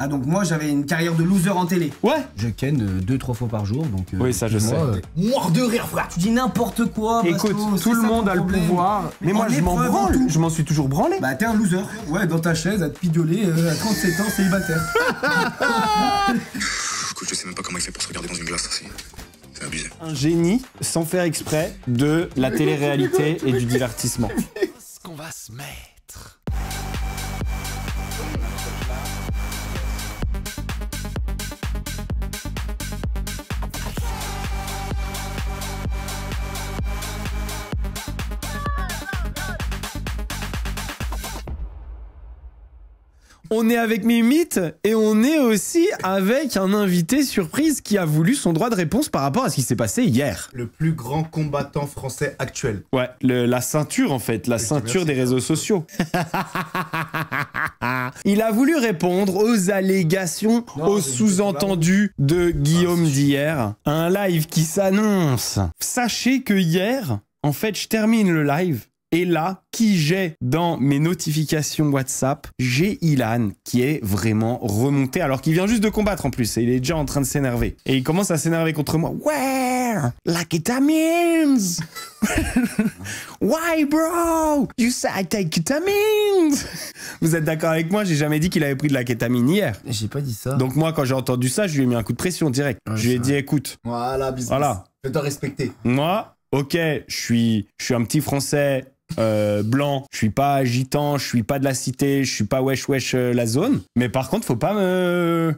Ah, donc moi, j'avais une carrière de loser en télé. Ouais. Je ken 2-3 fois par jour, donc... Oui, ça, je sais. Mort de rire, frère. Tu dis n'importe quoi, Écoute, Bastos, tout le c'est ça monde ton a le problème. pouvoir. Mais moi, En je m'en épreuve, en branle. tout. Je m'en suis toujours branlé. Bah, t'es un loser. Ouais, dans ta chaise, à te pidoler, à 37 ans, célibataire. Écoute, je sais même pas comment il fait pour se regarder dans une glace, c'est abusé. Un génie, sans faire exprès, de la télé-réalité et du divertissement. Qu'est-ce qu'on va se mettre? On est avec Mimite et on est aussi avec un invité surprise qui a voulu son droit de réponse par rapport à ce qui s'est passé hier. Le plus grand combattant français actuel. Ouais, la ceinture en fait, la ceinture des réseaux sociaux. Il a voulu répondre aux allégations, aux sous-entendus de Guillaume d'hier. Un live qui s'annonce. Sachez que hier, en fait, je termine le live. Et là, qui j'ai dans mes notifications WhatsApp, j'ai Ilan qui est vraiment remonté alors qu'il vient juste de combattre en plus et il est déjà en train de s'énerver. Et il commence à s'énerver contre moi. Where? La ketamines? Why bro? You say I take ketamines? Vous êtes d'accord avec moi? J'ai jamais dit qu'il avait pris de la kétamine hier. J'ai pas dit ça. Donc moi, quand j'ai entendu ça, je lui ai mis un coup de pression direct. Ouais, je lui ai dit, écoute. Voilà, business. Voilà. Fais-toi respecter. Moi, ok, je suis un petit Français blanc, je suis pas agitant, je suis pas de la cité, je suis pas wesh la zone. Mais par contre, faut pas me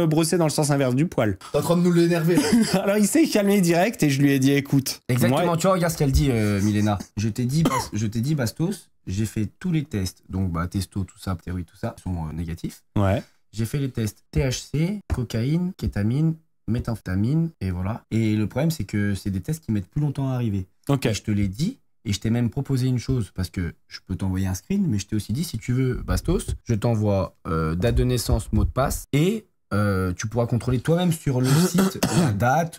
brosser dans le sens inverse du poil. T'es en train de nous l'énerver là. Alors il s'est calmé direct et je lui ai dit, écoute. Exactement, moi, tu vois, regarde ce qu'elle dit, Milena. Je t'ai dit, Bastos, j'ai fait tous les tests. Donc, bah, testo, tout ça, théorie, tout ça, sont négatifs. Ouais. J'ai fait les tests THC, cocaïne, kétamine, méthamphétamine, et voilà. Et le problème, c'est que c'est des tests qui mettent plus longtemps à arriver. Ok. Et je te l'ai dit, et je t'ai même proposé une chose, parce que je peux t'envoyer un screen, mais je t'ai aussi dit, si tu veux, Bastos, je t'envoie date de naissance, mot de passe, et tu pourras contrôler toi-même sur le site la date,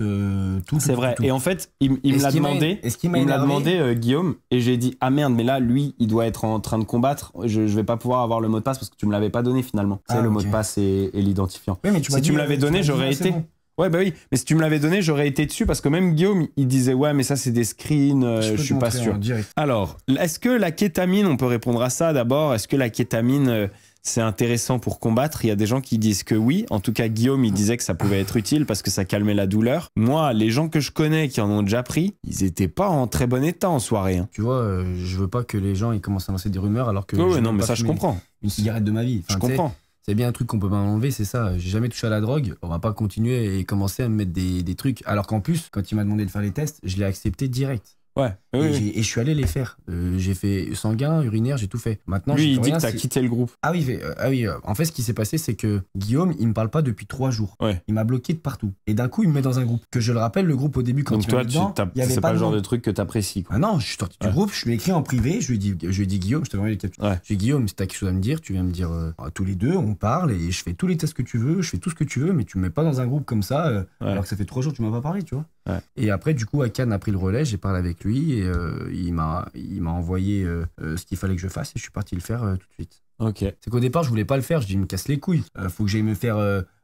tout. C'est vrai. tout. Et en fait, il me l'a demandé. Il me l'a demandé, Guillaume, et j'ai dit, ah merde, mais là, lui, il doit être en train de combattre. Je vais pas pouvoir avoir le mot de passe parce que tu me l'avais pas donné finalement. Ah, c'est le ok. mot de passe et l'identifiant. Oui, mais Si tu me l'avais donné, j'aurais été. Ouais, bah oui, mais si tu me l'avais donné, j'aurais été dessus parce que même Guillaume, il disait ouais, mais ça c'est des screens, je suis pas sûr. Alors, est-ce que la kétamine, on peut répondre à ça d'abord, est-ce que la kétamine c'est intéressant pour combattre? Il y a des gens qui disent que oui, en tout cas Guillaume, il disait que ça pouvait être utile parce que ça calmait la douleur. Moi, les gens que je connais qui en ont déjà pris, ils étaient pas en très bon état en soirée. Hein. Tu vois, je veux pas que les gens ils commencent à lancer des rumeurs alors que... Ouais, non, mais ça je comprends. Une cigarette de ma vie. Enfin, je comprends. C'est bien un truc qu'on peut pas enlever, c'est ça. J'ai jamais touché à la drogue. On va pas continuer et commencer à me mettre des trucs. Alors qu'en plus, quand il m'a demandé de faire les tests, je l'ai accepté direct. Ouais. Et je suis allé les faire. J'ai fait sanguin, urinaire, j'ai tout fait. Maintenant, lui, il dit rien, que t'as quitté le groupe. Ah oui, en fait, ce qui s'est passé, c'est que Guillaume, il me parle pas depuis 3 jours. Ouais. Il m'a bloqué de partout. Et d'un coup, il me met dans un groupe. Que je le rappelle, le groupe au début, quand donc il toi, m'a mis dedans, il y avait c'est pas pas le genre nom. de truc que t'apprécies, quoi. Ah non, je suis sorti du groupe, je lui ai écrit en privé, je lui ai dit Guillaume, je te envoie les captures. Ouais. Je lui ai dit Guillaume, si t'as quelque chose à me dire, tu viens me dire tous les deux, on parle et je fais tous les tests que tu veux, je fais tout ce que tu veux, mais tu me mets pas dans un groupe comme ça, alors que ça fait 3 jours que tu m'as pas parlé, tu vois. Ouais. Et après, du coup, Akan a pris le relais, j'ai parlé avec lui et il m'a envoyé ce qu'il fallait que je fasse et je suis parti le faire tout de suite. Ok. C'est qu'au départ, je voulais pas le faire, je dis, il me casse les couilles, faut que j'aille me faire.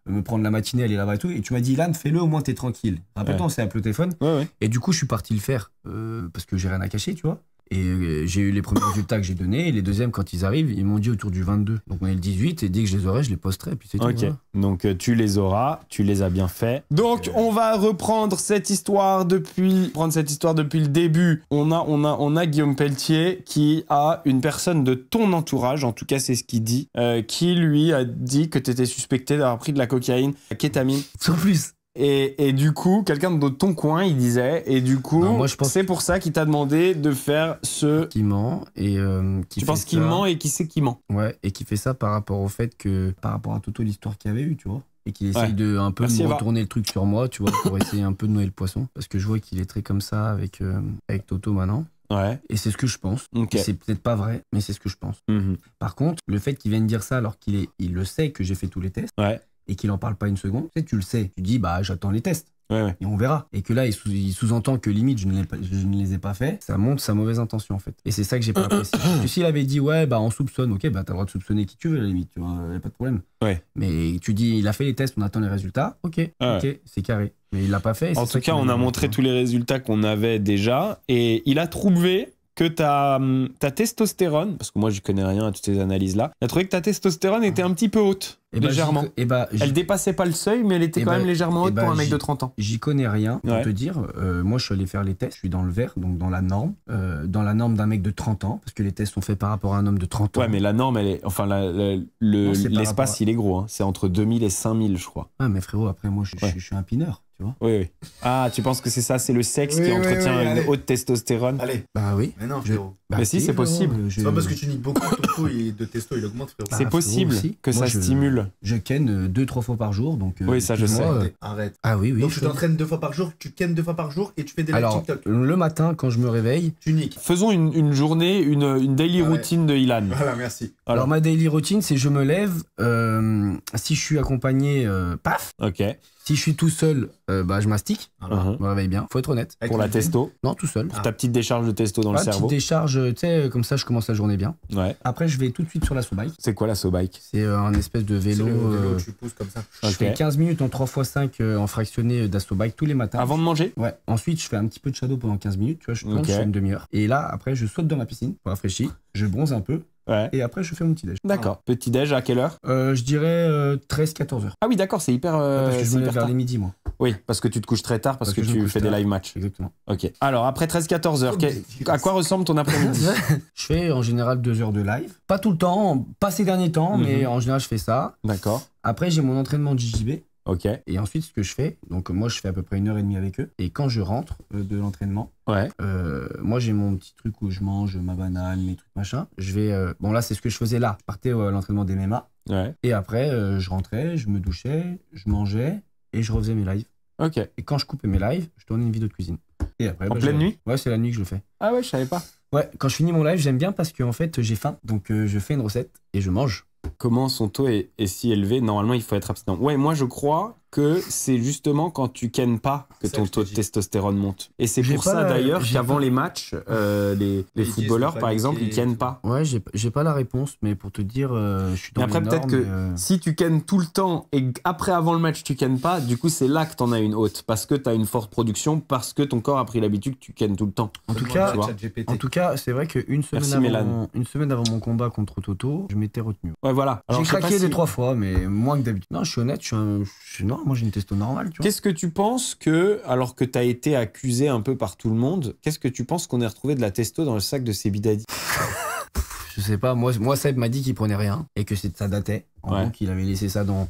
Me prendre la matinée, aller là-bas et tout. Et tu m'as dit, Ilan, fais-le, au moins t'es tranquille. Rappelle-toi, on s'est appelé au téléphone. Ouais. Et du coup, je suis parti le faire parce que j'ai rien à cacher, tu vois. Et j'ai eu les premiers résultats que j'ai donnés. Et les deuxièmes, quand ils arrivent, ils m'ont dit autour du 22. Donc on est le 18. Et dès que je les aurai, je les posterai. Et puis c'est tout. Ok. Voilà. Donc tu les auras, tu les as bien fait. Donc on va reprendre cette histoire depuis le début. On a Guillaume Pelletier qui a une personne de ton entourage, en tout cas c'est ce qu'il dit, qui lui a dit que tu étais suspecté d'avoir pris de la cocaïne, la kétamine. Sans plus. Et du coup, quelqu'un de ton coin, il disait, et du coup, moi, je pense c'est pour ça qu'il t'a demandé de faire ce... Qui ment et qui Tu fait penses qu'il ça. ment et qui sait qu'il ment? Ouais, et qui fait ça par rapport au fait que... Par rapport à Toto, l'histoire qu'il y avait eu, tu vois. Et qu'il essaye de un peu Merci, me Eva. retourner le truc sur moi, tu vois, pour essayer un peu de noyer le poisson. Parce que je vois qu'il est très comme ça avec Toto maintenant. Ouais. Et c'est ce que je pense. Ok. Et c'est peut-être pas vrai, mais c'est ce que je pense. Mhm. Par contre, le fait qu'il vienne dire ça alors il le sait que j'ai fait tous les tests Ouais. et qu'il en parle pas une seconde, tu sais, tu le sais. Tu dis, bah, j'attends les tests. Ouais. Et on verra. Et que là, il sous-entend que limite, je ne les ai pas fait. Ça montre sa mauvaise intention, en fait. Et c'est ça que j'ai pas apprécié. Parce que s'il avait dit, ouais, bah, on soupçonne, ok, bah, t'as le droit de soupçonner qui tu veux, à la limite, tu vois, y a pas de problème. Ouais. Mais tu dis, il a fait les tests, on attend les résultats, ok, c'est carré. Mais il l'a pas fait. En tout cas, on a montré tous les résultats qu'on avait déjà. Et il a trouvé que ta testostérone, parce que moi, je connais rien à toutes ces analyses-là, il a trouvé que ta testostérone était un petit peu haute. Légèrement. Elle dépassait pas le seuil, mais elle était quand même légèrement haute pour un mec de 30 ans. J'y connais rien, pour te dire. Moi, je suis allé faire les tests. Je suis dans le vert, donc dans la norme. Dans la norme d'un mec de 30 ans, parce que les tests sont faits par rapport à un homme de 30 ans. Ouais, mais la norme, elle est. Enfin, l'espace, il est gros. Hein. C'est entre 2000 et 5000, je crois. Ah, mais frérot, après, moi, je suis un pineur. Oui. Ah, tu penses que c'est ça, c'est le sexe qui entretient une haute testostérone? Allez. Bah oui. Mais non, frérot. Mais si, c'est possible. C'est pas parce que tu niques beaucoup ton taux de testo, il augmente, frérot. C'est possible que ça stimule. Je ken 2-3 fois par jour, donc. Oui, ça je sais. Arrête. Ah oui. Donc tu t'entraînes 2 fois par jour, tu kennes 2 fois par jour et tu fais des lives TikTok. Le matin, quand je me réveille, tu niques. Faisons une journée, une daily routine de Ilan. Voilà, merci. Alors ma daily routine, c'est je me lève. Si je suis accompagné, paf. Ok. Si je suis tout seul, bah, je mastique. Je me réveille bien. Faut être honnête. Pour la testo? Non, tout seul. Pour ta petite décharge de testo dans le cerveau? Petite décharge, tu sais, comme ça, je commence la journée bien. Ouais. Après, je vais tout de suite sur la SoBike. C'est quoi la SoBike? C'est un espèce de vélo. C'est le vélo que tu pousses comme ça. Je fais 15 minutes en 3x5 en fractionné d'AssoBike tous les matins. Avant de manger? Ouais. Ensuite, je fais un petit peu de shadow pendant 15 minutes. Tu vois, je plonge, je fais une demi-heure. Et là, après, je saute dans ma piscine pour rafraîchir. Je bronze un peu. Ouais. Et après, je fais mon petit déj. D'accord. Petit déj à quelle heure? Je dirais 13-14 heures. Ah oui, d'accord, c'est hyper. Parce que je me lève vers les midis, moi. Oui, parce que tu te couches très tard parce que tu fais des live matchs. Exactement. Ok. Alors, après 13-14 heures, à quoi ressemble ton après-midi? Je fais en général 2 heures de live. Pas tout le temps, pas ces derniers temps, mais en général, je fais ça. D'accord. Après, j'ai mon entraînement de JJB. Ok. Et ensuite, ce que je fais, donc moi, je fais à peu près 1h30 avec eux. Et quand je rentre de l'entraînement, moi, j'ai mon petit truc où je mange ma banane, mes trucs machin. Je vais. Bon, là, c'est ce que je faisais là. Je partais à l'entraînement des MMA. Ouais. Et après, je rentrais, je me douchais, je mangeais et je refaisais mes lives. Ok. Et quand je coupais mes lives, je tournais une vidéo de cuisine. Et après, en pleine nuit? Ouais, c'est la nuit que je le fais. Ah ouais, je savais pas. Ouais, quand je finis mon live, j'aime bien parce qu'en fait, j'ai faim. Donc, je fais une recette et je mange. Comment son taux est si élevé? Normalement, il faut être abstinent. Ouais, moi, je crois que c'est justement quand tu kennes pas que ton taux de testostérone monte. Et c'est pour ça, d'ailleurs, qu'avant les matchs, les footballeurs, par exemple, ils kennent pas. Ouais, j'ai pas la réponse, mais pour te dire, je suis dans les normes. Après, peut-être que si tu kennes tout le temps et après, avant le match, tu kennes pas, du coup, c'est là que t'en as une haute. Parce que t'as une forte production, parce que ton corps a pris l'habitude que tu kennes tout le temps. En tout cas, c'est vrai qu'une semaine avant mon combat contre Toto, je m'étais retenu. Ouais, voilà. J'ai craqué 2-3 fois, mais moins que d'habitude. Non, je suis honnête, non, moi j'ai une testo normale. Qu'est-ce que tu penses que, alors que t'as été accusé un peu par tout le monde, qu'est-ce que tu penses qu'on ait retrouvé de la testo dans le sac de Sebidadi? Je sais pas, moi Seb m'a dit qu'il prenait rien et que ça datait. En gros, qu'il avait laissé ça dans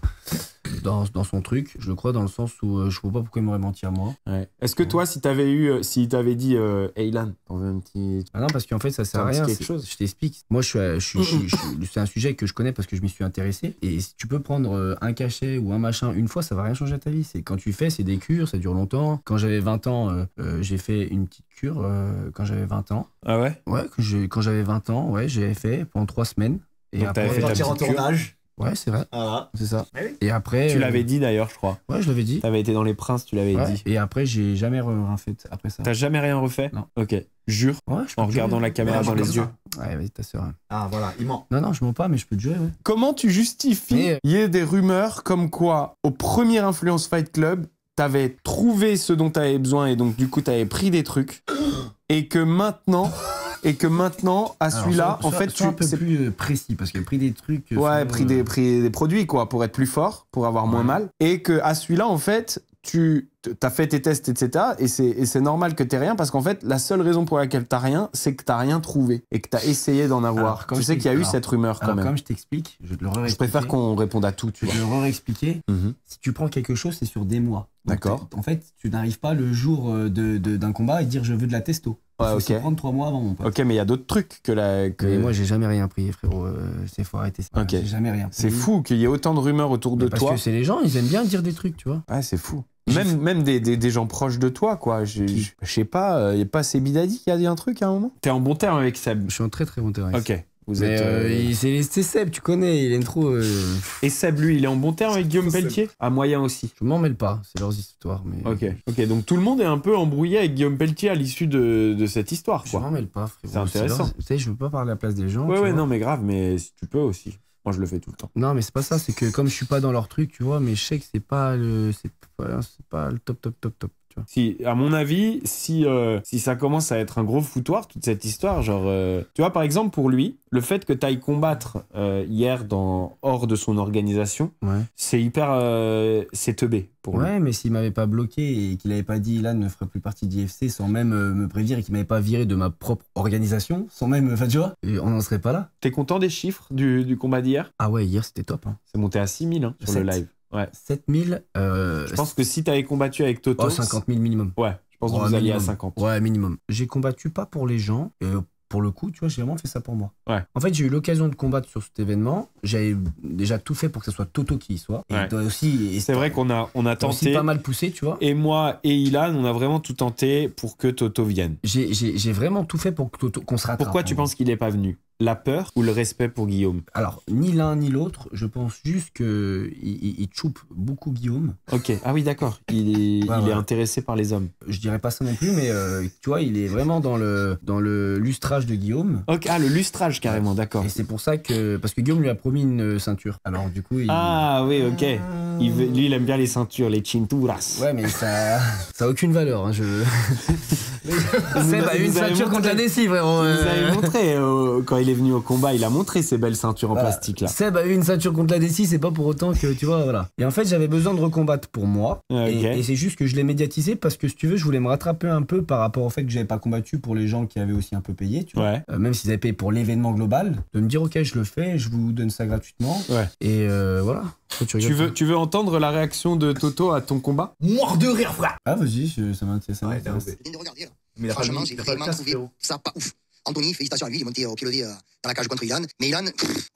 son truc, je le crois, dans le sens où je vois pas pourquoi il m'aurait menti à moi. Ouais. Est-ce que toi, s'il t'avait dit hey Ilan, t'en veux un petit. Ah non, parce qu'en fait, ça sert à rien. Je t'explique. Moi, c'est un sujet que je connais parce que je m'y suis intéressé. Et si tu peux prendre un cachet ou un machin une fois, ça va rien changer à ta vie. C'est quand tu fais, c'est des cures, ça dure longtemps. Quand j'avais 20 ans, j'ai fait une petite cure quand j'avais 20 ans. Ah ouais? Ouais, quand j'avais 20 ans, ouais, j'ai fait pendant 3 semaines. Et donc après, t'avais fait ta en tournage. Ouais, c'est vrai. Voilà. C'est ça. Oui. Et après. Tu l'avais dit d'ailleurs, je crois. Ouais, je l'avais dit. T'avais été dans Les Princes, tu l'avais dit. Et après, j'ai jamais rien fait après ça. T'as jamais rien refait? Non. Ok. Jure. Ouais, en regardant la caméra dans les yeux. Ouais, vas-y, ta sœur. Ah, voilà, il ment. Non, je mens pas, mais je peux te jurer, ouais. Comment tu justifies il y ait des rumeurs comme quoi, au premier Influence Fight Club, t'avais trouvé ce dont t'avais besoin et donc du coup t'avais pris des trucs et que maintenant à celui-là en fait tu es un peu plus précis parce qu'il a pris des trucs pris des produits quoi pour être plus fort, pour avoir moins mal, et que à celui-là en fait tu as fait tes tests etc et c'est normal que t'aies rien parce qu'en fait la seule raison pour laquelle t'as rien c'est que t'as rien trouvé et que t'as essayé d'en avoir. Tu sais qu'il y a eu cette rumeur quand même. Comme je t'explique, je te le je préfère qu'on réponde à tout, tu vois. Je vais le réexpliquer. Si tu prends quelque chose, c'est sur des mois. D'accord. En fait, tu n'arrives pas le jour d'un combat et dire je veux de la testo. Ouais, il faut prendre 3 mois avant, mon pote. Ok, mais il y a d'autres trucs que la. Mais moi, j'ai jamais rien pris, frérot. C'est faut arrêter ça. Okay. J'ai jamais rien pris. C'est fou qu'il y ait autant de rumeurs autour de toi. Parce que c'est les gens, ils aiment bien dire des trucs, tu vois. Ouais, c'est fou. Même des gens proches de toi, quoi. Je sais pas, il n'y a pas Sebidadi qui a dit un truc à un moment? T'es en bon terme avec Seb? Je suis en très très bon terme avec Seb. Ok. Vous êtes. C'est Seb, tu connais, il aime trop. Et Seb, lui, il est en bon terme avec Guillaume Pelletier? À moyen aussi. Je m'en mêle pas, c'est leurs histoires. Mais... Ok, donc tout le monde est un peu embrouillé avec Guillaume Pelletier à l'issue de cette histoire, Je quoi. m'en mêle pas, frérot. C'est intéressant. Tu sais, je veux pas parler à la place des gens. Ouais, non, mais grave, mais si tu peux aussi. Moi, je le fais tout le temps. Non, mais c'est pas ça, c'est que comme je suis pas dans leur truc, tu vois, mais je sais que c'est pas le top, tu vois. Si, à mon avis, si ça commence à être un gros foutoir, toute cette histoire, genre... tu vois, par exemple, pour lui, le fait que tu ailles combattre hier hors de son organisation, c'est hyper... c'est teubé pour lui. Ouais, mais s'il m'avait pas bloqué et qu'il avait pas dit Ilan ne ferait plus partie d'IFC sans même me prévenir et qu'il m'avait pas viré de ma propre organisation, sans même... Enfin, tu vois, on n'en serait pas là. T'es content des chiffres du combat d'hier? Ah ouais, hier, c'était top. Hein. C'est monté à 6000 hein, sur le live. Ouais. 7000. Je pense que si t'avais combattu avec Toto... 50 000 minimum. Ouais, je pense que vous alliez à 50. Ouais, minimum. J'ai combattu pas pour les gens. Pour le coup, tu vois, j'ai vraiment fait ça pour moi. Ouais. En fait, j'ai eu l'occasion de combattre sur cet événement. J'avais déjà tout fait pour que ce soit Toto qui y soit. Et toi aussi. C'est vrai qu'on a tenté. Aussi pas mal poussé, tu vois. Et moi et Ilan, on a vraiment tout tenté pour que Toto vienne. J'ai vraiment tout fait pour que Toto, qu'on se rattrape. Pourquoi tu penses qu'il est pas venu? La peur ou le respect pour Guillaume? Alors, ni l'un ni l'autre. Je pense juste qu'il choupe beaucoup Guillaume. Ok. Ah oui, d'accord. Il est intéressé par les hommes. Je dirais pas ça non plus, mais tu vois, il est vraiment dans le lustrage de Guillaume. Ok. Ah, le lustrage carrément, d'accord. Et c'est pour ça que... Parce que Guillaume lui a promis une ceinture. Alors du coup, Ah oui, ok. Lui, il aime bien les ceintures, les cinturas. Ouais, mais ça a aucune valeur. Hein, Seb a eu une ceinture contre la Desi, frérot. Vous avez montré quand il est venu au combat, il a montré ses belles ceintures en plastique là. Seb a eu une ceinture contre la Desi, c'est pas pour autant que tu vois, voilà. Et en fait, j'avais besoin de recombattre pour moi. Et c'est juste que je l'ai médiatisé parce que si tu veux, je voulais me rattraper un peu par rapport au fait que j'avais pas combattu pour les gens qui avaient aussi un peu payé, tu vois. Même s'ils avaient payé pour l'événement global, de me dire ok, je le fais, je vous donne ça gratuitement. Et voilà. Tu veux entendre la réaction de Toto à ton combat? Mort de rire, frère. Ah vas-y, ça m'intéresse. Mais franchement, j'ai vraiment trouvé ça pas ouf. Anthony, félicitations à lui, il est monté au pied levé dans la cage contre Ilan. Mais Ilan,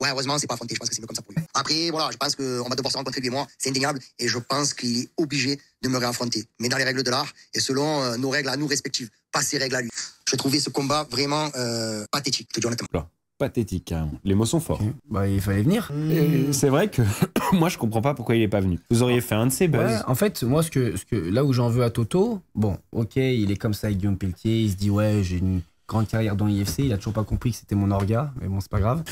ouais, heureusement, c'est pas affronté. Je pense que c'est mieux comme ça pour lui. Après, voilà, je pense qu'on va devoir se rencontrer lui et moi. C'est indéniable. Et je pense qu'il est obligé de me réaffronter. Mais dans les règles de l'art et selon nos règles à nous respectives. Pas ses règles à lui. Je trouvais ce combat vraiment pathétique, je te dis honnêtement. Pathétique, carrément. Les mots sont forts. Bah, il fallait venir. C'est vrai que moi, je comprends pas pourquoi il est pas venu. Vous auriez fait un de ses buzz. Ouais, en fait, moi, là où j'en veux à Toto, bon, ok, il est comme ça avec Guillaume Pelletier, il se dit, ouais, j'ai une grande carrière dans l'IFC, il a toujours pas compris que c'était mon orga, mais bon, c'est pas grave.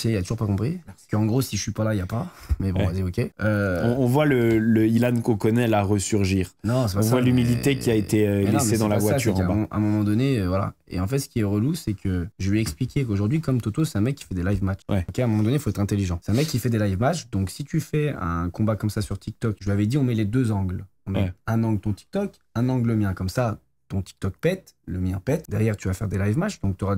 Il a toujours pas compris. Parce qu'en gros, si je suis pas là, il y a pas. Mais bon, vas-y, ok. On voit le Ilan qu'on connaît là ressurgir. Non, c'est pas ça. On voit l'humilité qui a été laissée dans la voiture en bas. À un moment donné, voilà. Et en fait, ce qui est relou, c'est que je lui ai expliqué qu'aujourd'hui, comme Toto, c'est un mec qui fait des live matchs. Ok, à un moment donné, il faut être intelligent. C'est un mec qui fait des live matchs. Donc, si tu fais un combat comme ça sur TikTok, je lui avais dit, on met les deux angles. On met un angle ton TikTok, un angle le mien. Comme ça, ton TikTok pète, le mien pète. Derrière, tu vas faire des live matchs, donc tu auras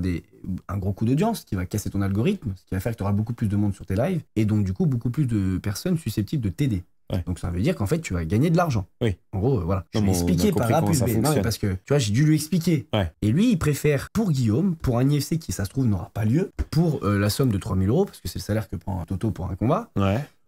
un gros coup d'audience qui va casser ton algorithme, ce qui va faire que tu auras beaucoup plus de monde sur tes lives, et donc du coup, beaucoup plus de personnes susceptibles de t'aider. Donc ça veut dire qu'en fait, tu vas gagner de l'argent. En gros, voilà. Je lui ai expliqué par A plus B. Non, mais parce que, tu vois, j'ai dû lui expliquer. Et lui, il préfère, pour Guillaume, pour un IFC qui, ça se trouve, n'aura pas lieu, pour la somme de 3 000 €, parce que c'est le salaire que prend Toto pour un combat,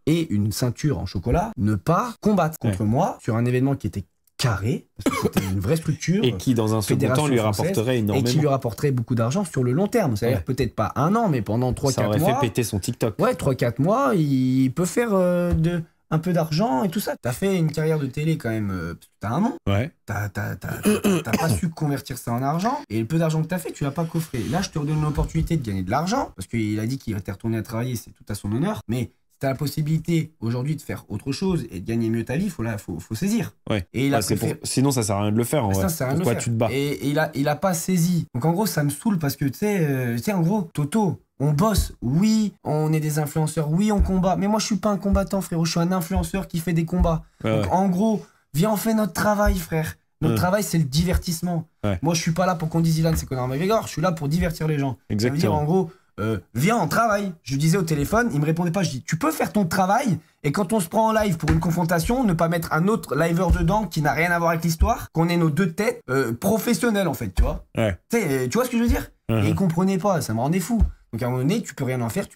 et une ceinture en chocolat, ne pas combattre contre moi sur un événement qui était carré, parce que c'était une vraie structure. Et qui, dans un second temps, lui rapporterait énormément. Et qui lui rapporterait beaucoup d'argent sur le long terme. C'est-à-dire peut-être pas un an, mais pendant 3-4 mois. Ça aurait fait péter son TikTok. Ouais, 3-4 mois, il peut faire un peu d'argent et tout ça. T'as fait une carrière de télé quand même, parce que t'as un nom. T'as pas su convertir ça en argent. Et le peu d'argent que t'as fait, tu l'as pas coffré. Là, je te redonne l'opportunité de gagner de l'argent, parce qu'il a dit qu'il était retourné à travailler, c'est tout à son honneur. Mais tu as la possibilité aujourd'hui de faire autre chose et de gagner mieux ta vie, faut saisir. Et il a sinon, ça sert à rien de le faire. En vrai. Pourquoi tu te bats? Et il a pas saisi. Donc en gros, ça me saoule parce que tu sais, en gros, Toto, on bosse, oui, on est des influenceurs, oui, on combat. Mais moi, je suis pas un combattant, frérot. Je suis un influenceur qui fait des combats. Donc en gros, viens, on fait notre travail, frère. Notre travail, c'est le divertissement. Moi, je suis pas là pour qu'on dise Ilan, c'est Conor McGregor. Je suis là pour divertir les gens. Exactement. Ça veut dire, en gros, viens, on travaille. Je lui disais au téléphone, il me répondait pas. Je dis, tu peux faire ton travail et quand on se prend en live pour une confrontation, ne pas mettre un autre liver dedans qui n'a rien à voir avec l'histoire, qu'on ait nos deux têtes professionnelles en fait, tu vois. Tu vois ce que je veux dire? Et il comprenait pas, ça me rendait fou. Donc à un moment donné, tu peux rien en faire,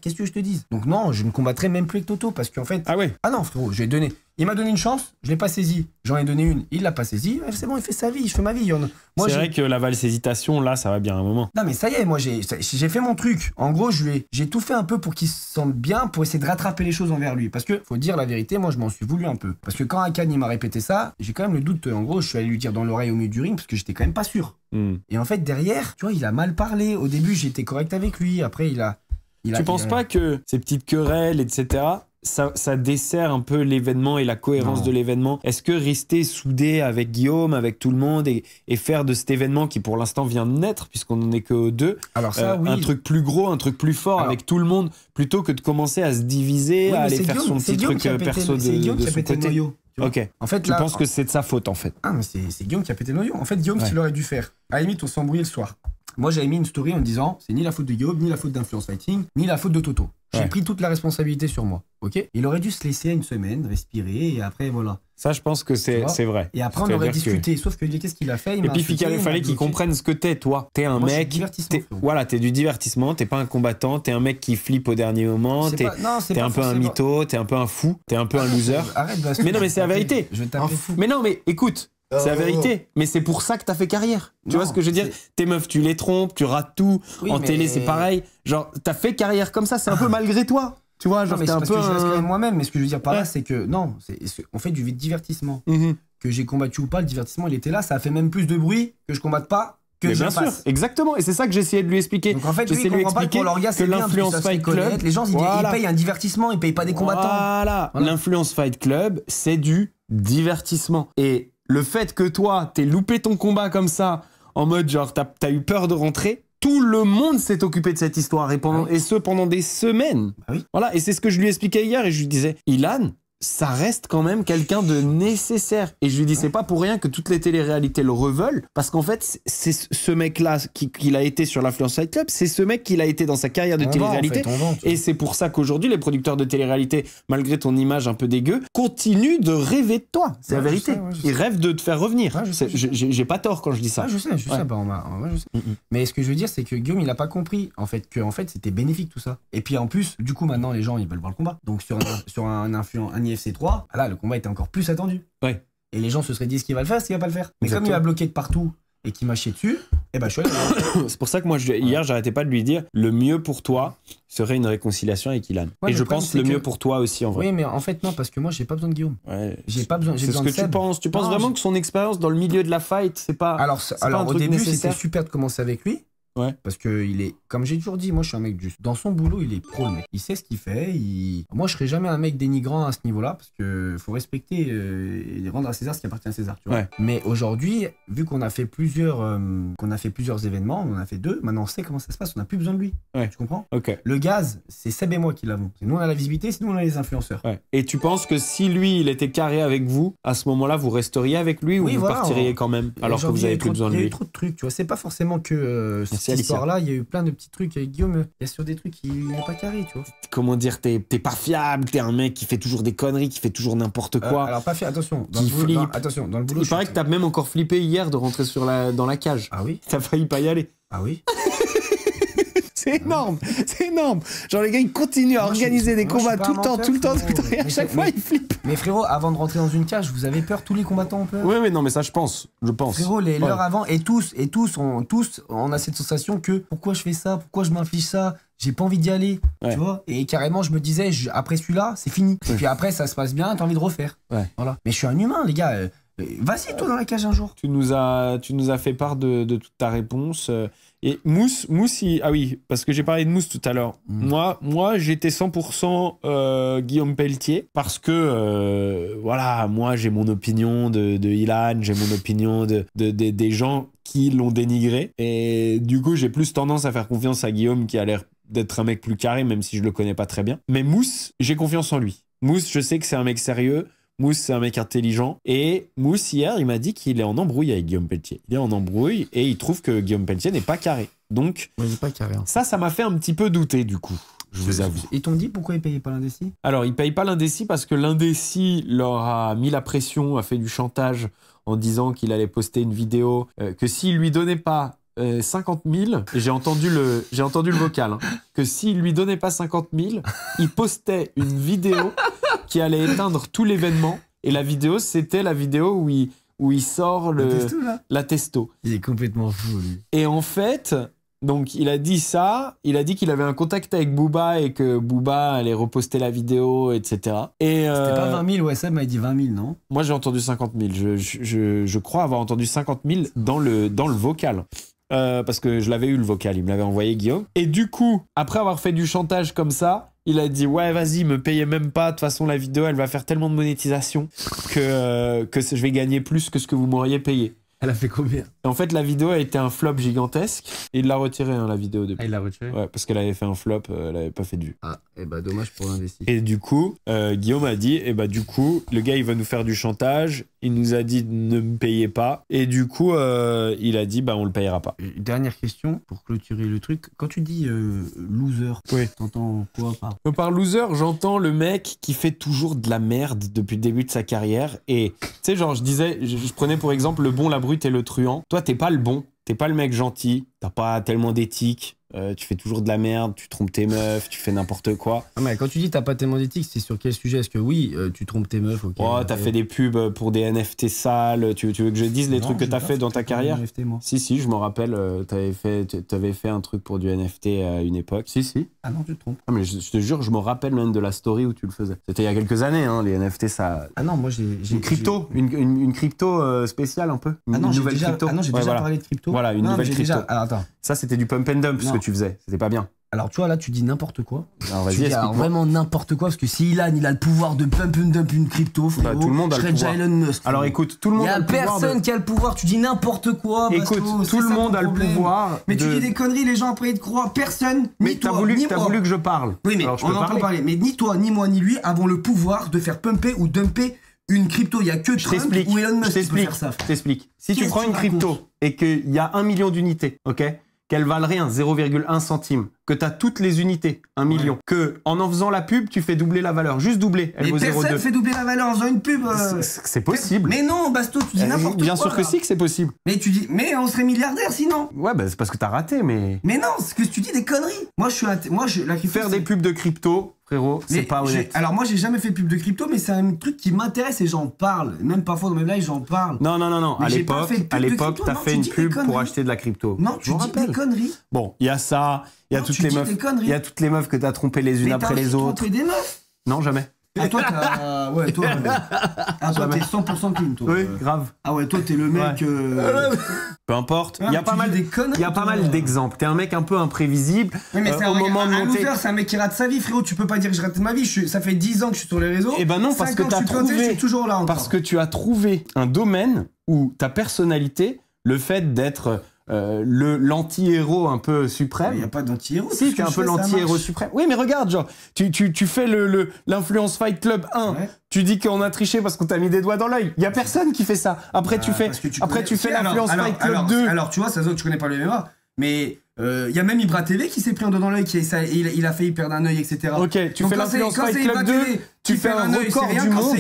qu'est-ce que je te dise? Donc non, je ne combattrai même plus avec Toto parce qu'en fait. Ah non, frérot, je vais donner. Il m'a donné une chance, je l'ai pas saisie. J'en ai donné une, il l'a pas saisie. C'est bon, il fait sa vie, je fais ma vie. C'est vrai que la valse hésitation, là, ça va bien un moment. Non, mais ça y est, moi, j'ai fait mon truc. En gros, j'ai tout fait un peu pour qu'il se sente bien, pour essayer de rattraper les choses envers lui. Parce que, faut dire la vérité, moi, je m'en suis voulu un peu. Parce que quand Akan, il m'a répété ça, j'ai quand même le doute. En gros, je suis allé lui dire dans l'oreille au milieu du ring, parce que j'étais quand même pas sûr. Et en fait, derrière, tu vois, il a mal parlé. Au début, j'étais correct avec lui. Après, tu penses pas que ces petites querelles, etc., ça dessert un peu l'événement et la cohérence de l'événement? Est-ce que rester soudé avec Guillaume, avec tout le monde et faire de cet événement qui pour l'instant vient de naître, puisqu'on n'en est que deux, oui. Un truc plus gros, un truc plus fort avec tout le monde, plutôt que de commencer à se diviser, à aller faire son petit truc perso de son côté? Ok. En fait, tu penses que c'est de sa faute en fait? Ah, mais c'est Guillaume qui a pété le noyau. En fait, Guillaume, ce qu'il aurait dû faire, à la limite, on s'est embrouillé le soir. Moi, j'avais mis une story en me disant, c'est ni la faute de Guillaume, ni la faute d'Influence Fighting, ni la faute de Toto. J'ai pris toute la responsabilité sur moi. Ok. Il aurait dû se laisser une semaine, respirer, et après, voilà. Ça, je pense que c'est vrai. Et après, on aurait discuté. Sauf que qu'est-ce qu'il a fait? Et puis, il fallait qu'il comprenne ce que t'es, toi. T'es un mec. T'es du divertissement. T'es pas un combattant. T'es un mec qui flippe au dernier moment. T'es un peu un mytho. T'es un peu un fou. T'es un peu un loser. Arrête, mais non, mais c'est la vérité. Je vais taper fou. Mais non, mais écoute. C'est la vérité, mais c'est pour ça que t'as fait carrière. Tu vois ce que je veux dire? Tes meufs, tu les trompes, tu rates tout. En télé, c'est pareil. Genre, t'as fait carrière comme ça, c'est un peu malgré toi. Tu vois, genre, t'es un peu. Je reste quand même moi-même, mais ce que je veux dire par là, c'est que non, on fait du divertissement. Que j'ai combattu ou pas, le divertissement, il était là. Ça a fait même plus de bruit que je combatte pas. Que bien sûr, exactement. Et c'est ça que j'essayais de lui expliquer. Donc en fait, lui, il comprend pas que pour l'orgasme, c'est bien, l'Influence Fight Club, les gens, ils payent un divertissement, ils payent pas des combattants. Voilà. L'Influence Fight Club, c'est du divertissement. Et le fait que toi, t'aies loupé ton combat comme ça, en mode genre, t'as eu peur de rentrer, tout le monde s'est occupé de cette histoire et ce pendant des semaines. Voilà. Et c'est ce que je lui expliquais hier et je lui disais, Ilan, ça reste quand même quelqu'un de nécessaire. Et je lui dis, c'est pas pour rien que toutes les téléréalités le reveulent, parce qu'en fait, c'est ce mec-là qu'il a été sur l'Influence Fight Club, c'est ce mec qu'il a été dans sa carrière de téléréalité. Et c'est pour ça qu'aujourd'hui, les producteurs de téléréalité, malgré ton image un peu dégueu, continuent de rêver de toi. C'est la vérité. Ils rêvent de te faire revenir. J'ai pas tort quand je dis ça. Je sais. Je sais. Mais ce que je veux dire, c'est que Guillaume, il a pas compris, en fait, que c'était bénéfique tout ça. Et puis en plus, du coup, maintenant, les gens, ils veulent voir le combat. Donc sur un influent, UFC 3, là, le combat était encore plus attendu. Ouais. Et les gens se seraient dit, est-ce qu'il va le faire, est-ce qu'il va pas le faire? Mais comme il m'a bloqué de partout et qu'il m'a chié dessus, eh ben je suis allé. C'est pour ça que moi, hier, j'arrêtais pas de lui dire, le mieux pour toi serait une réconciliation avec Ilan. Et je pense le mieux pour toi aussi, en vrai. Oui, mais en fait, non, parce que moi, j'ai pas besoin de Guillaume. J'ai pas besoin. C'est ce que tu penses. Tu penses vraiment que son expérience dans le milieu de la fight, c'est pas. Alors au début, c'était super de commencer avec lui. Ouais. Parce que il est, comme j'ai toujours dit, moi je suis un mec juste. Dans son boulot, il est pro, le mec. Il sait ce qu'il fait. Moi, je serai jamais un mec dénigrant à ce niveau-là, parce que faut respecter et rendre à César ce qui appartient à César. Tu vois. Ouais. Mais aujourd'hui, vu qu'on a fait plusieurs événements, on en a fait 2. Maintenant, on sait comment ça se passe. On n'a plus besoin de lui. Ouais. Tu comprends? Ok. Le gaz, c'est Seb et moi qui l'avons. Nous, on a la visibilité, sinon on a les influenceurs. Ouais. Et tu penses que si lui, il était carré avec vous, à ce moment-là, vous resteriez avec lui, ou vous partiriez quand même, alors que vous avez plus besoin de lui? Il y a eu trop de trucs. Tu vois, c'est pas forcément que cette histoire-là, il y a eu plein de petits trucs avec Guillaume. Il y a sur des trucs qui n'est pas carré, tu vois. Comment dire, t'es pas fiable, t'es un mec qui fait toujours des conneries, qui fait toujours n'importe quoi. Alors pas fiable, attention. Dans le boulot. Il paraît que t'as même encore flippé hier de rentrer dans la cage. Ah oui? T'as failli pas y aller. Ah oui? C'est énorme, c'est énorme. Genre les gars, ils continuent à organiser des combats tout le temps, et à chaque fois ils flippent. Mais frérot, avant de rentrer dans une cage, vous avez peur, tous les combattants ont peur. Oui, mais non, mais ça je pense. Frérot, l'heure avant, et tous, on a cette sensation que pourquoi je fais ça, pourquoi je m'inflige ça, j'ai pas envie d'y aller, tu vois. Et carrément, je me disais, après celui-là, c'est fini. Et puis après, ça se passe bien, t'as envie de refaire. Voilà. Mais je suis un humain, les gars. Vas-y, toi, dans la cage un jour. Tu nous as fait part de toute ta réponse. Et Mousse, ah oui, parce que j'ai parlé de Mousse tout à l'heure. Moi, j'étais 100% Guillaume Pelletier, parce que, voilà, moi, j'ai mon opinion de Ilan, j'ai mon opinion des gens qui l'ont dénigré. Et du coup, j'ai plus tendance à faire confiance à Guillaume, qui a l'air d'être un mec plus carré, même si je le connais pas très bien. Mais Mousse, j'ai confiance en lui. Mousse, je sais que c'est un mec sérieux. Mousse, c'est un mec intelligent. Et Mousse, hier, il m'a dit qu'il est en embrouille avec Guillaume Pelletier. Il est en embrouille et il trouve que Guillaume Pelletier n'est pas carré. Donc, il n'est pas carré. Ça m'a fait un petit peu douter, du coup. Je vous avoue. Et t'ont dit pourquoi il payait pas l'indécis? Alors, il paye pas l'indécis parce que l'indécis leur a mis la pression, a fait du chantage en disant qu'il allait poster une vidéo, que s'il lui donnait pas 50 000, j'ai entendu le vocal, hein, que s'il lui donnait pas 50 000, il postait une vidéo qui allait éteindre tout l'événement Et la vidéo, c'était la vidéo où il sort la testo. Il est complètement fou, lui. Et en fait, donc il a dit ça, il a dit qu'il avait un contact avec Booba et que Booba allait reposter la vidéo, etc. Et c'était pas 20 000, ouais, ça m'a dit 20 000, non? Moi j'ai entendu 50 000, je crois avoir entendu 50 000 dans le vocal. Parce que je l'avais eu le vocal, il me l'avait envoyé Guillaume. Et du coup, après avoir fait du chantage comme ça, il a dit ouais vas-y, me payez même pas, de toute façon la vidéo elle va faire tellement de monétisation que je vais gagner plus que ce que vous m'auriez payé. Elle a fait combien? En fait, la vidéo a été un flop gigantesque. Et il l'a retiré, la vidéo, depuis. Ah, il l'a retiré? Ouais, parce qu'elle avait fait un flop, elle avait pas fait de vue. Ah, et bah dommage pour l'investi. Et du coup, Guillaume a dit, du coup, le gars, il va nous faire du chantage. Il nous a dit, ne me payez pas. Et du coup, il a dit, on le payera pas. Dernière question, pour clôturer le truc. Quand tu dis loser, oui. T'entends quoi par? Par loser, j'entends le mec qui fait toujours de la merde depuis le début de sa carrière. Et, tu sais, genre, je prenais pour exemple le bon, la brute et le truand. Toi, t'es pas le bon, t'es pas le mec gentil, t'as pas tellement d'éthique, tu fais toujours de la merde, tu trompes tes meufs, tu fais n'importe quoi. Ah mais quand tu dis t'as pas tellement d'éthique, c'est sur quel sujet? Est-ce que oui, tu trompes tes meufs? Okay, t'as fait des pubs pour des NFT sales, tu veux que je dise les trucs que t'as fait dans ta carrière? NFT, moi. Si, je me rappelle, t'avais fait un truc pour du NFT à une époque. Si. Ah non, tu te trompes. Ah mais je te jure, je me rappelle même de la story où tu le faisais. C'était il y a quelques années, hein, les NFT, ça... Ah non, moi j'ai... Une crypto, une crypto spéciale un peu. Ah non, une nouvelle crypto. Ah non, j'ai déjà parlé de crypto. Voilà, une nouvelle crypto. Alors attends. Ça, c'était du pump and dump, ce que tu faisais. C'était pas bien. Alors tu vois, là, tu dis n'importe quoi. Alors vas-y, explique-moi. Vraiment n'importe quoi, parce que si Ilan, il a le pouvoir de pump and dump une crypto, frérot, tout le monde a le pouvoir. Elon Musk. Alors écoute, tout le monde a le pouvoir. Il y a personne qui a le pouvoir, tu dis n'importe quoi. Écoute, tout le monde a le pouvoir. Mais tu dis des conneries, les gens après ils te croient. Personne, mais ni toi, t'as voulu que je parle. Oui, mais on entend parler. Mais ni toi, ni moi, ni lui avons le pouvoir de faire pumper ou dumper une crypto. Il y a que Trump ou Elon Musk qui peut faire ça. Je t'explique. Si tu prends une crypto et qu'il y a 1 million d'unités, ok, qu'elles valent rien, 0,1 centime, que tu as toutes les unités, 1 million, que en faisant la pub, tu fais doubler la valeur, juste doubler, elle vaut 0,2. Mais personne fait doubler la valeur en faisant une pub. C'est possible. Mais non, Basto, tu dis n'importe quoi. Bien sûr que si que c'est possible. Mais tu dis, mais on serait milliardaire sinon. Ouais, c'est parce que t'as raté, mais... Mais non, c'est que tu dis des conneries. Moi, la crypto... Faire des pubs de crypto, frérot, c'est pas honnête. Alors moi, j'ai jamais fait de pub de crypto, mais c'est un truc qui m'intéresse et j'en parle. Même parfois dans mes lives, j'en parle. Non. À l'époque, t'as fait une pub pour acheter de la crypto. Non, tu dis des conneries. Bon, il y a ça, il y a toutes les meufs que t'as trompées les unes après les autres. Mais t'as trompé des meufs? Non, jamais. Ah, toi, t'as... Ouais, toi, toi, t'es 100% clean, toi. Oui, grave. Ah ouais, toi, t'es le mec... Peu importe. Il y a pas mal d'exemples. T'es un mec un peu imprévisible. Oui, mais un loser, c'est un mec qui rate sa vie, frérot. Tu peux pas dire que je rate ma vie. Ça fait 10 ans que je suis sur les réseaux. Eh ben non, parce que t'as trouvé... Je suis toujours là encore. Parce que tu as trouvé un domaine où ta personnalité, le fait d'être... l'anti-héros un peu suprême. Il n'y a pas d'anti-héros. Si, t'es un peu l'anti-héros suprême. Oui, mais regarde, genre, tu fais l'Influence Fight Club 1. Ouais. Tu dis qu'on a triché parce qu'on t'a mis des doigts dans l'œil. Il y a personne qui fait ça. Après, tu fais l'Influence Fight Club 2. Alors, tu vois, ça se voit que tu connais pas le MMA, mais il y a même Ibra TV qui s'est pris un doigt dans l'œil, il a failli perdre un œil, etc. Ok, tu fais l'Influence Fight Club 2. Tu fais un record du monde.